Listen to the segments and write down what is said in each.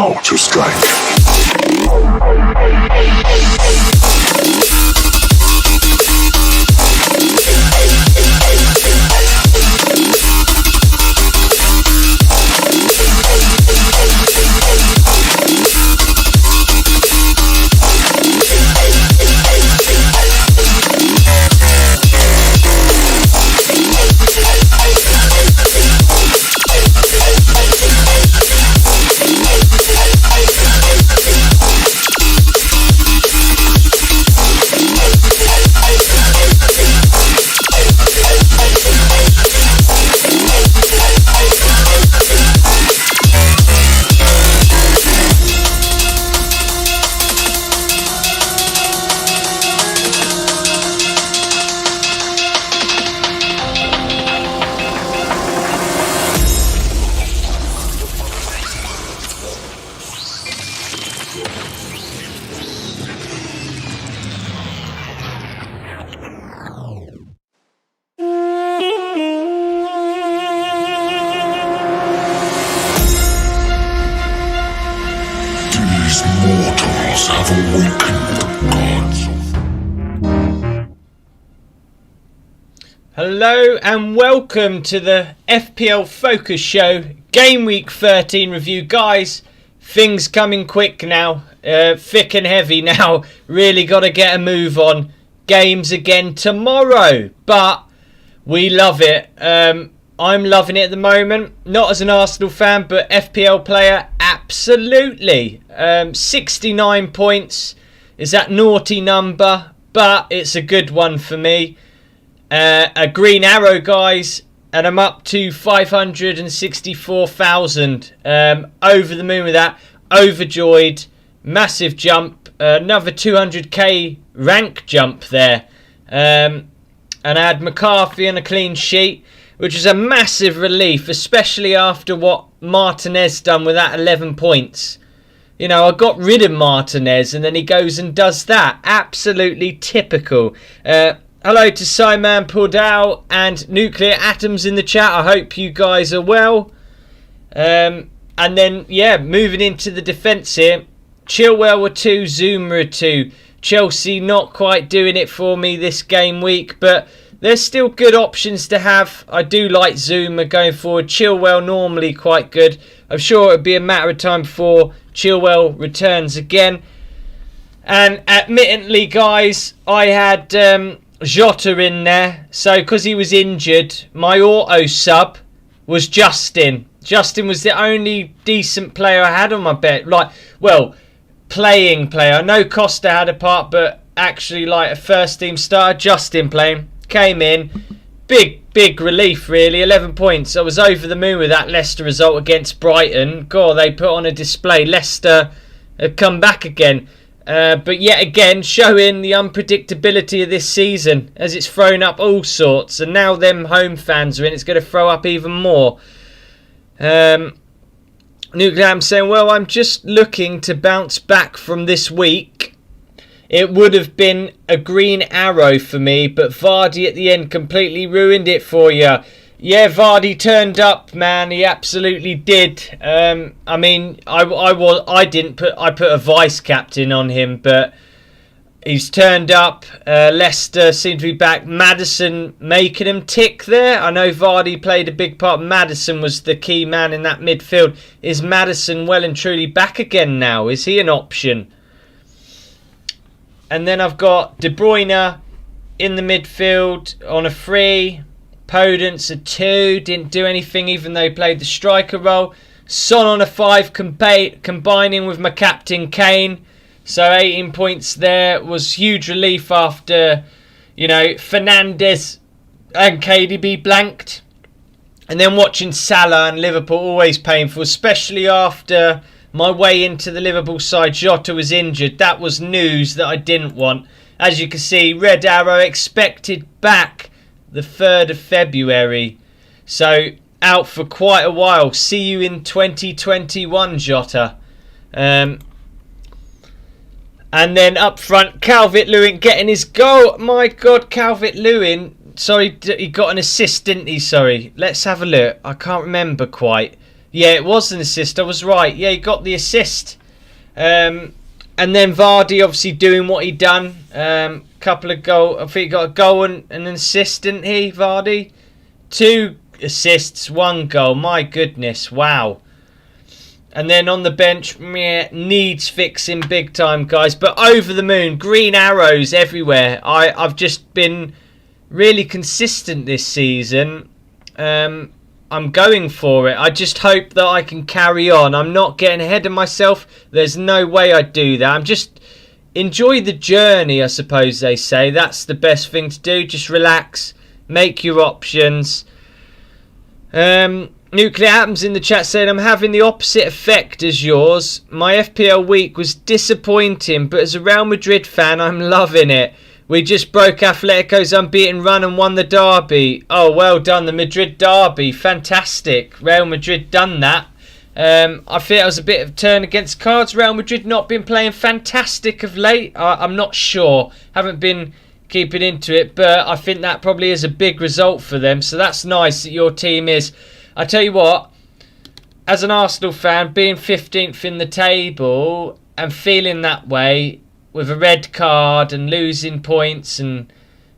Now to strike. Mortals have awakened the gods. Hello and welcome to the FPL Focus Show Game Week 13 review. Guys, things coming quick now, thick and heavy now. Really got to get a move on. Games again tomorrow, but we love it. I'm loving it at the moment. Not as an Arsenal fan, but FPL player, absolutely. 69 points is that naughty number, but it's a good one for me. A green arrow, guys, and I'm up to 564,000. Over the moon with that. Overjoyed. Massive jump. Another 200k rank jump there. And I had McCarthy on a clean sheet, which is a massive relief, especially after what Martinez done with that 11 points. You know, I got rid of Martinez and then he goes and does that. Absolutely typical. Hello to Simon Pordao and Nuclear Atoms in the chat. I hope you guys are well. And then, yeah, moving into the defence here. Chilwell were 2, Zuma 2. Chelsea not quite doing it for me this game week, but there's still good options to have. I do like Zuma going forward. Chilwell normally quite good. I'm sure it'll be a matter of time before Chilwell returns again. And admittedly, guys, I had Jota in there. So because he was injured, my auto sub was Justin. Justin was the only decent player I had on my bet. Like, well, playing player. I know Costa had a part, but actually like a first team starter, Justin playing. Came in, big relief really, 11 points. I was over the moon with that Leicester result against Brighton. God, they put on a display. Leicester have come back again. But yet again, showing the unpredictability of this season as it's thrown up all sorts. And now them home fans are in, it's going to throw up even more. Nuclear saying, well, I'm just looking to bounce back from this week. It would have been a green arrow for me, but Vardy at the end completely ruined it for you. Yeah, Vardy turned up, man. He absolutely did. I mean, I put a vice captain on him, but he's turned up. Leicester seem to be back. Maddison making him tick there. I know Vardy played a big part. Maddison was the key man in that midfield. Is Maddison well and truly back again now? Is he an option? And then I've got De Bruyne in the midfield on a 3. Podence a 2. Didn't do anything even though he played the striker role. Son on a 5 combining with my captain Kane. So 18 points there was huge relief after, you know, Fernandes and KDB blanked. And then watching Salah and Liverpool always painful, especially after my way into the Liverpool side. Jota was injured. That was news that I didn't want. As you can see, Red Arrow expected back the 3rd of February. So out for quite a while. See you in 2021, Jota. And then up front, Calvert-Lewin getting his goal. My God, Calvert-Lewin. Sorry, he got an assist, didn't he? Sorry. Let's have a look. I can't remember quite. Yeah, it was an assist. I was right. Yeah, he got the assist. And then Vardy obviously doing what he done. Couple of goals. I think he got a goal and an assist, didn't he, Vardy? 2 assists, 1 goal. My goodness, wow. And then on the bench, needs fixing big time, guys. But over the moon, green arrows everywhere. I've just been really consistent this season. I'm going for it. I just hope that I can carry on. I'm not getting ahead of myself. There's no way I'd do that. I'm just enjoy the journey, I suppose they say. That's the best thing to do. Just relax, make your options. Nuclear Atoms in the chat saying, I'm having the opposite effect as yours. My FPL week was disappointing, but as a Real Madrid fan, I'm loving it. We just broke Atletico's unbeaten run and won the derby. Oh, well done, the Madrid derby. Fantastic. Real Madrid done that. I think it was a bit of a turn against cards. Real Madrid not been playing fantastic of late. I'm not sure. Haven't been keeping into it, but I think that probably is a big result for them. So that's nice that your team is. I tell you what, as an Arsenal fan, being 15th in the table and feeling that way with a red card and losing points, and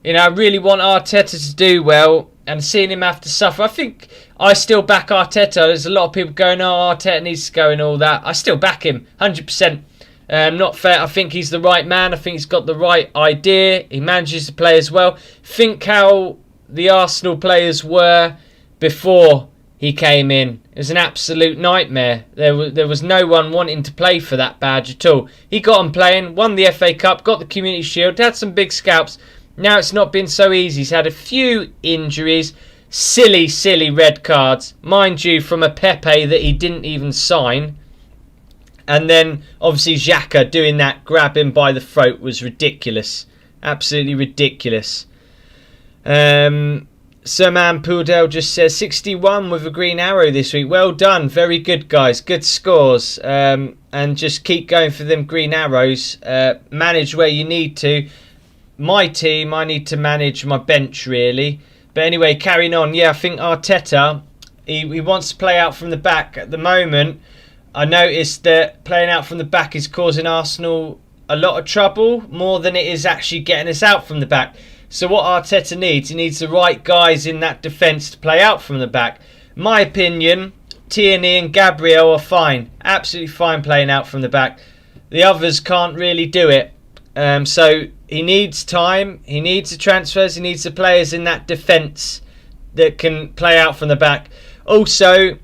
I really want Arteta to do well, and seeing him have to suffer. I think I still back Arteta. There's a lot of people going, oh, Arteta needs to go and all that. I still back him 100%. Not fair. I think he's the right man. I think he's got the right idea. He manages to play as well. Think how the Arsenal players were before he came in. It was an absolute nightmare. There was no one wanting to play for that badge at all. He got on playing, won the FA Cup, got the Community Shield, had some big scalps. Now it's not been so easy. He's had a few injuries, silly red cards, mind you, from a Pepe that he didn't even sign. And then obviously Xhaka doing that, grab him by the throat, was ridiculous. Absolutely ridiculous. Sir Man Pudel just says 61 with a green arrow this week. Well done. Very good, guys. Good scores. And just keep going for them green arrows. Manage where you need to. My team, I need to manage my bench, really. But anyway, carrying on. Yeah, I think Arteta, he wants to play out from the back. At the moment, I noticed that playing out from the back is causing Arsenal a lot of trouble. More than it is actually getting us out from the back. So what Arteta needs, he needs the right guys in that defence to play out from the back. My opinion, Tierney and Gabriel are fine. Absolutely fine playing out from the back. The others can't really do it. So he needs time. He needs the transfers. He needs the players in that defence that can play out from the back. Also,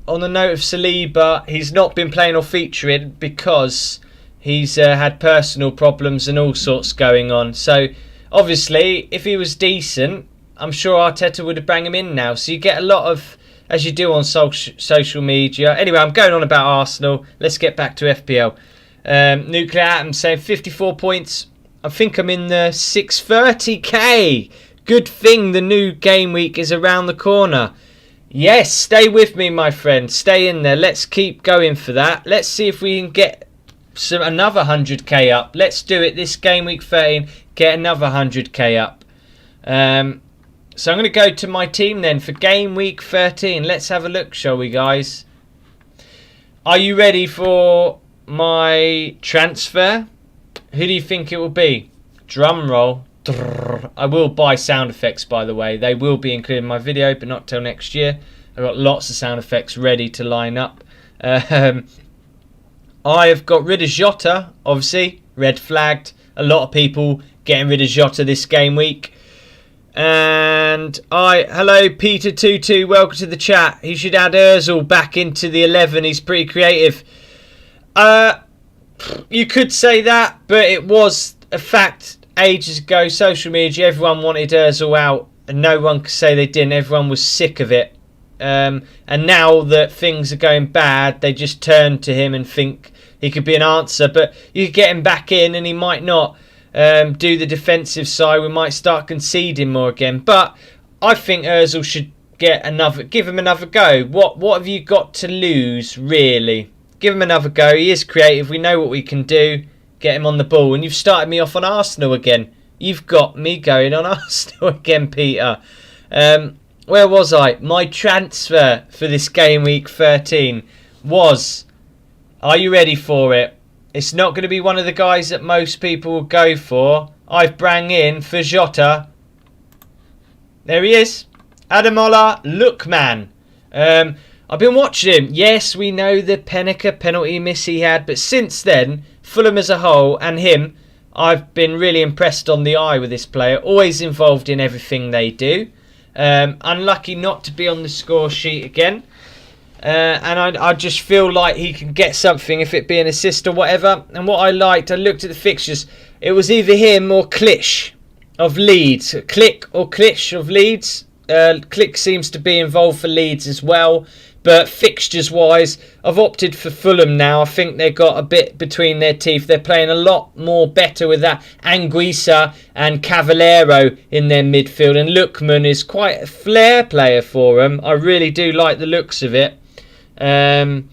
on the note of Saliba, he's not been playing or featuring because he's had personal problems and all sorts going on. So obviously, if he was decent, I'm sure Arteta would have banged him in now. So you get a lot of, as you do on social media. Anyway, I'm going on about Arsenal. Let's get back to FPL. Nuclear Atom saying 54 points. I think I'm in the 630k. Good thing the new game week is around the corner. Yes, stay with me, my friend. Stay in there. Let's keep going for that. Let's see if we can get another 100k up. Let's do it this game week 13. Get another 100k up. So I'm going to go to my team then for game week 13. Let's have a look, shall we, guys? Are you ready for my transfer? Who do you think it will be? Drum roll. I will buy sound effects, by the way. They will be included in my video, but not till next year. I've got lots of sound effects ready to line up. I have got rid of Jota, obviously. Red flagged. A lot of people getting rid of Jota this game week. And hello Peter22, welcome to the chat. He should add Ozil back into the 11. He's pretty creative. You could say that, but it was a fact ages ago. Social media, everyone wanted Ozil out, and no one could say they didn't. Everyone was sick of it. And now that things are going bad, they just turn to him and think he could be an answer. But you could get him back in, and he might not do the defensive side. We might start conceding more again. But I think Ozil should give him another go. What have you got to lose, really? Give him another go. He is creative. We know what we can do. Get him on the ball. And you've started me off on Arsenal again. You've got me going on Arsenal again, Peter. where was I? My transfer for this game week 13 was, are you ready for it? It's not going to be one of the guys that most people will go for. I've brang in for Jota. There he is. Ademola Lookman. I've been watching him. Yes, we know the Pennica penalty miss he had, but since then, Fulham as a whole and him, I've been really impressed on the eye with this player. Always involved in everything they do. Unlucky not to be on the score sheet again. And I just feel like he can get something, if it be an assist or whatever. And what I liked, I looked at the fixtures. It was either him or Klisch of Leeds. Click or Klisch of Leeds. Click seems to be involved for Leeds as well. But fixtures-wise, I've opted for Fulham now. I think they've got a bit between their teeth. They're playing a lot more better with that Anguissa and Cavallero in their midfield. And Lookman is quite a flair player for them. I really do like the looks of it. And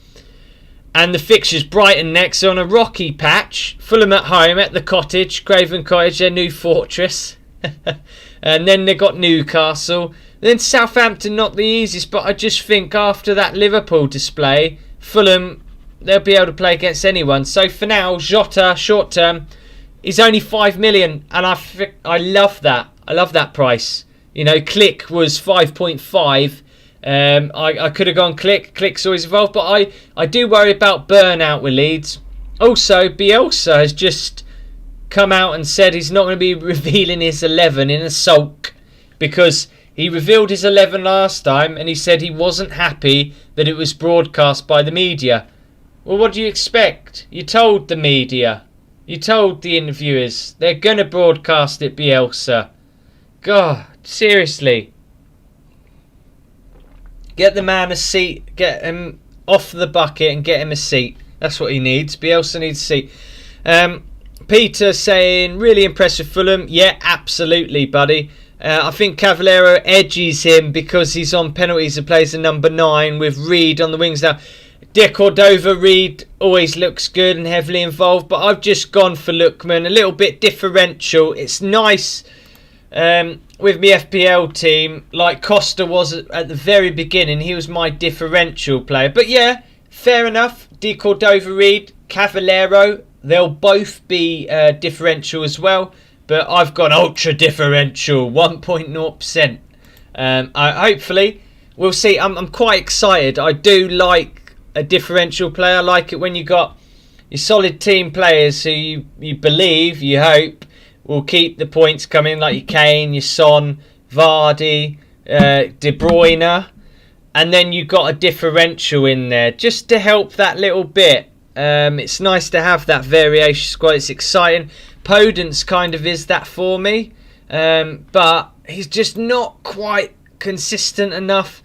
the fixtures, Brighton next on a rocky patch. Fulham at home at the Cottage, Craven Cottage, their new fortress. And then they got Newcastle. Then Southampton, not the easiest, but I just think after that Liverpool display, Fulham, they'll be able to play against anyone. So for now, Jota, short term, is only 5 million, and I love that. I love that price. You know, Click was 5.5. I could have gone Click. Click's always involved, but I do worry about burnout with Leeds. Also, Bielsa has just come out and said he's not going to be revealing his 11 in a sulk, because he revealed his 11 last time and he said he wasn't happy that it was broadcast by the media. Well, what do you expect? You told the media. You told the interviewers. They're going to broadcast it, Bielsa. God, seriously. Get the man a seat. Get him off the bucket and get him a seat. That's what he needs. Bielsa needs a seat. Peter saying, really impressed with Fulham. Yeah, absolutely, buddy. I think Cavallero edges him because he's on penalties and plays the number 9 with Reed on the wings now. De Cordova, Reed always looks good and heavily involved, but I've just gone for Lookman, a little bit differential. It's nice with my FPL team, like Costa was at the very beginning. He was my differential player. But yeah, fair enough. De Cordova, Reed, Cavallero, they'll both be differential as well. But I've got ultra differential, 1.0%. Hopefully, we'll see. I'm quite excited. I do like a differential player. I like it when you got your solid team players who you believe, you hope, will keep the points coming, like your Kane, your Son, Vardy, De Bruyne. And then you've got a differential in there just to help that little bit. It's nice to have that variation squad. It's exciting. Podence kind of is that for me, but he's just not quite consistent enough.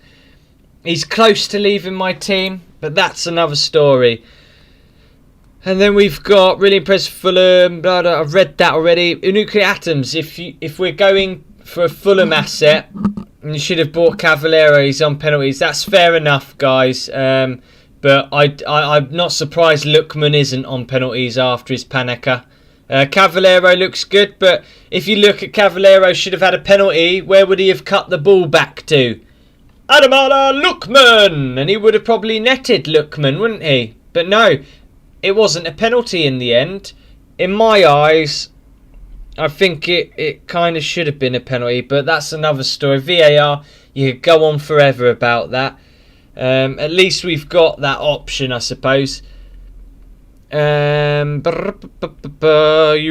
He's close to leaving my team, but that's another story. And then we've got really impressed Fulham. Blah, blah, I've read that already. Nuclear Atoms. If we're going for a Fulham asset, you should have bought Cavallero. He's on penalties. That's fair enough, guys. But I'm not surprised Lookman isn't on penalties after his Panenka. Cavallero looks good, but if you look at Cavallero should have had a penalty, where would he have cut the ball back to? Ademola Lookman! And he would have probably netted Lookman, wouldn't he? But no, it wasn't a penalty in the end. In my eyes, I think it kind of should have been a penalty, but that's another story. VAR, you could go on forever about that. At least we've got that option, I suppose. You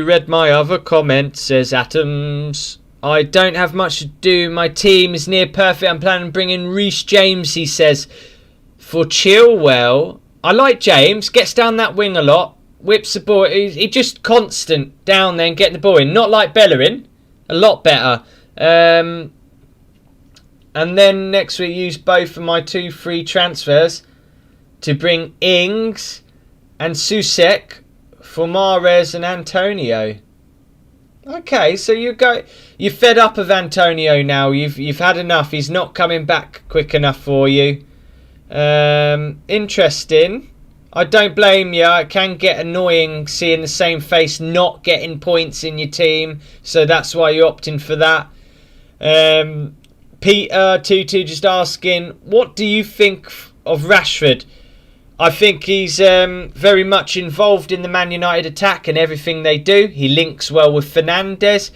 read my other comment, says Atoms. I don't have much to do. My team is near perfect. I'm planning on bringing Reece James, he says, for Chilwell. I like James. Gets down that wing a lot. Whips the ball. He's just constant down there and getting the ball in. Not like Bellerin. A lot better. And then next week use both of my 2 free transfers to bring Ings and Susek for Mahrez and Antonio. Okay, so you're fed up of Antonio now. You've had enough. He's not coming back quick enough for you. Interesting. I don't blame you. It can get annoying seeing the same face not getting points in your team. So that's why you're opting for that. Peter22 just asking, what do you think of Rashford? I think he's very much involved in the Man United attack and everything they do. He links well with Fernandes.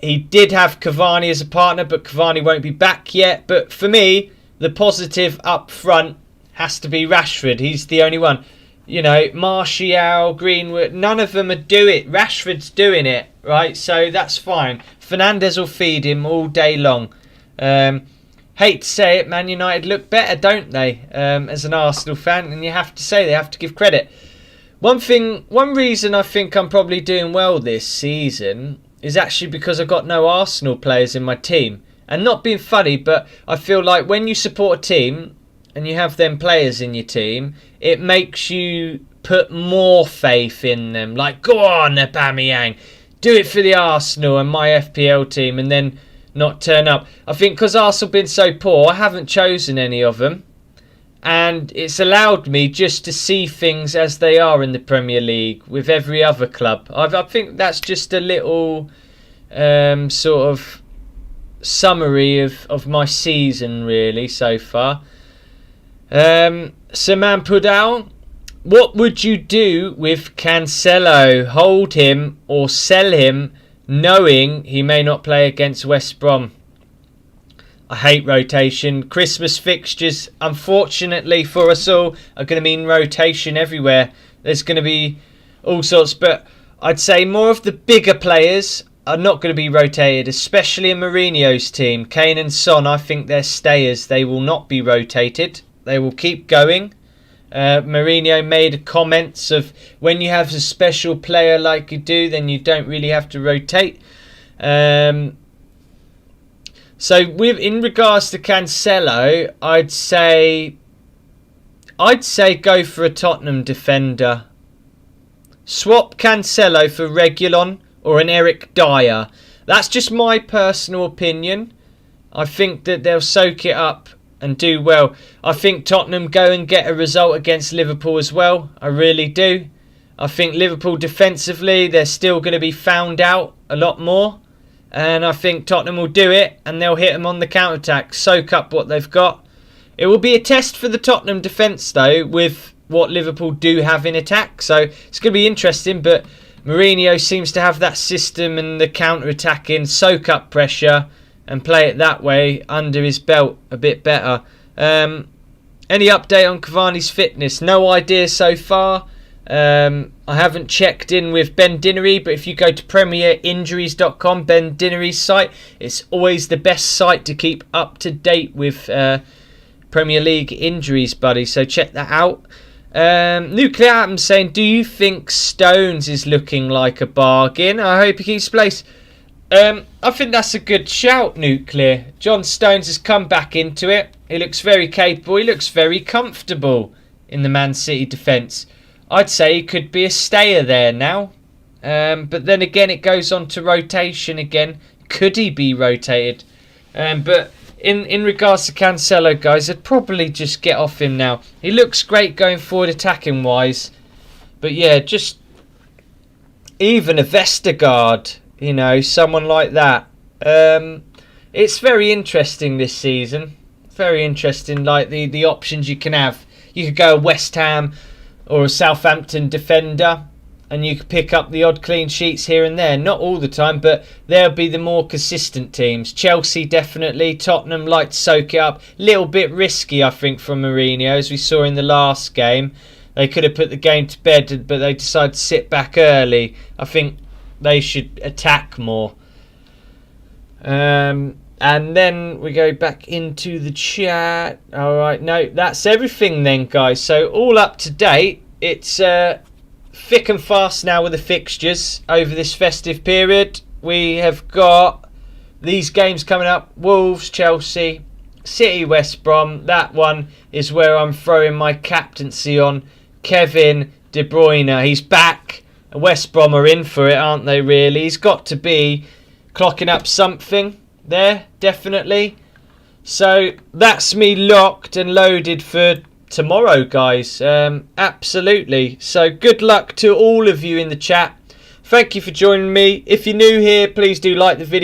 He did have Cavani as a partner, but Cavani won't be back yet. But for me, the positive up front has to be Rashford. He's the only one. You know, Martial, Greenwood, none of them are doing it. Rashford's doing it, right? So that's fine. Fernandes will feed him all day long. Hate to say it, Man United look better, don't they? As an Arsenal fan, and you have to say, they have to give credit. One reason I think I'm probably doing well this season is actually because I've got no Arsenal players in my team. And not being funny, but I feel like when you support a team and you have them players in your team, it makes you put more faith in them. Like, go on, Aubameyang, do it for the Arsenal and my FPL team, and then not turn up. I think because Arsenal been so poor, I haven't chosen any of them, and it's allowed me just to see things as they are in the Premier League with every other club. I think that's just a little sort of summary of my season really so far. Saman Pudal, what would you do with Cancelo? Hold him or sell him, knowing he may not play against West Brom? I hate rotation. Christmas fixtures, unfortunately for us all, are going to mean rotation everywhere. There's going to be all sorts, but I'd say more of the bigger players are not going to be rotated, especially in Mourinho's team. Kane and Son, I think they're stayers. They will not be rotated. They will keep going. Mourinho made comments of when you have a special player like you do, then you don't really have to rotate. So in regards to Cancelo, I'd say go for a Tottenham defender. Swap Cancelo for Reguilon or an Eric Dyer. That's just my personal opinion. I think that they'll soak it up and do well. I think Tottenham go and get a result against Liverpool as well. I really do. I think Liverpool defensively, they're still going to be found out a lot more. And I think Tottenham will do it and they'll hit them on the counter-attack, soak up what they've got. It will be a test for the Tottenham defence though, with what Liverpool do have in attack. So it's going to be interesting, but Mourinho seems to have that system and the counter-attacking, soak up pressure and play it that way under his belt a bit better. Any update on Cavani's fitness? No idea so far. I haven't checked in with Ben Dinnery, but if you go to premierinjuries.com, Ben Dinnery's site, it's always the best site to keep up to date with Premier League injuries, buddy. So check that out. Nuclear Atom saying, do you think Stones is looking like a bargain? I hope he keeps place. I think that's a good shout, Nuclear. John Stones has come back into it. He looks very capable. He looks very comfortable in the Man City defence. I'd say he could be a stayer there now. But then again, it goes on to rotation again. Could he be rotated? But in regards to Cancelo, guys, I'd probably just get off him now. He looks great going forward attacking-wise. But yeah, just even a Vestergaard, you know, someone like that. It's very interesting this season. Very interesting, like the options you can have. You could go a West Ham or a Southampton defender, and you could pick up the odd clean sheets here and there. Not all the time, but they'll be the more consistent teams. Chelsea definitely. Tottenham like to soak it up. Little bit risky, I think, from Mourinho, as we saw in the last game. They could have put the game to bed, but they decided to sit back early. I think they should attack more. And then we go back into the chat. Alright, no, that's everything then, guys. So all up to date. It's thick and fast now with the fixtures over this festive period. We have got these games coming up. Wolves, Chelsea, City, West Brom. That one is where I'm throwing my captaincy on. Kevin De Bruyne. He's back. West Brom are in for it, aren't they, really? He's got to be clocking up something there, definitely. So that's me locked and loaded for tomorrow, guys. Absolutely. So good luck to all of you in the chat. Thank you for joining me. If you're new here, please do like the video.